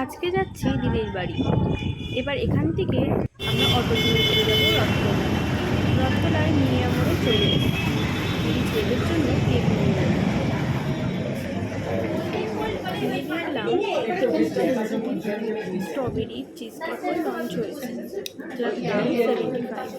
আজকে যাচ্ছি দিদির বাড়ি। এবার এখান থেকে আমরা অটো ধরে চলে যাবো রথতলায়। রথতলায় নিয়ে আমরা চলে এসেছি দিদি ছেলেদের জন্য কেক নিয়ে যাবো। স্ট্রবেরি চিজ কেকও লঞ্চ হয়েছে, যার দাম 75।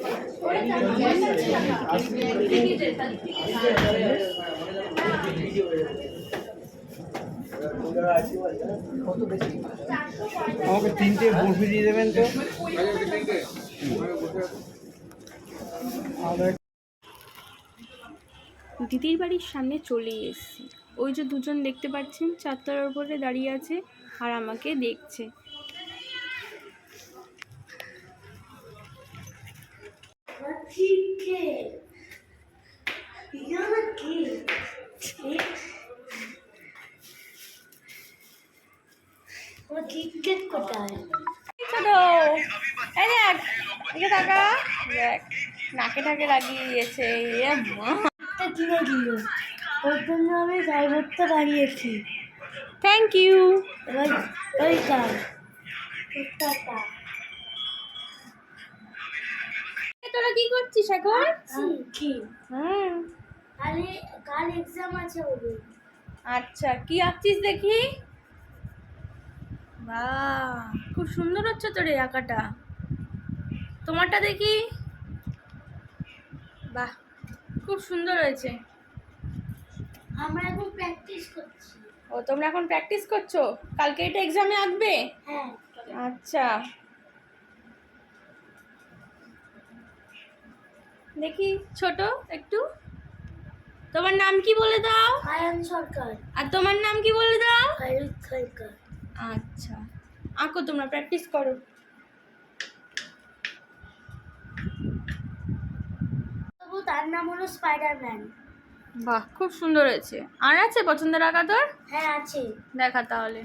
আমাকে 3টে বরফি দিয়ে দেবেন তো। দিদির বাড়ির সামনে চলে এসেছি। ওই যে দুজন দেখতে পাচ্ছেন চারতলার উপরে দাঁড়িয়ে আছে আর আমাকে দেখছে। নাকে টাকে লাগিয়ে দিয়েছে। কিনে দিল, ওর জন্য আমি ড্রাইভারটা বানিয়েছি। Thank you. ওই কার তোরা কি করছিস এখন? কি কাল এক্সাম আছে ওদের। আচ্ছা, কি আঁকছিস দেখি? বাহ, খুব সুন্দর হচ্ছে তোর এই আঁকাটা। তোমারটা দেখি। বাহ, খুব সুন্দর হয়েছে। আমরা এখন প্র্যাকটিস করছি। ও, তোমরা এখন প্র্যাকটিস করছো? কালকে এটা এক্সামে আঁকবে? হ্যাঁ। আচ্ছা, দেখি ছোট একটু। তোমার নাম কি বলে দাও? আয়ন সরকার। আর তোমার নাম কি বলে দাও? আয়ুষ সরকার। আচ্ছা, আঁকো, তোমরা প্র্যাকটিস করো। তার নাম হলো স্পাইডারম্যান। বাহ, খুব সুন্দর হয়েছে। আর আছে পছন্দের আঁকা তোর? হ্যাঁ আছে। দেখা তাহলে।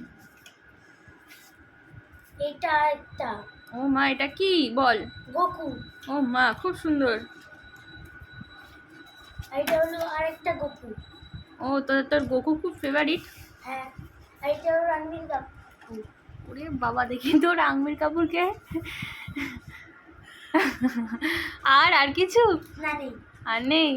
এটা একটা। ও মা, এটা কি বল? গোকু। ও মা, খুব সুন্দর। এটা হলো আরেকটা গোকু। ও, তোর গোকু খুব ফেভারিট? হ্যাঁ। এটা হলো রণবীর কাপুর। ওরে বাবা, দেখি তো রণবীর কাপুরকে। আর কিছু? না, নেই। আর নেই?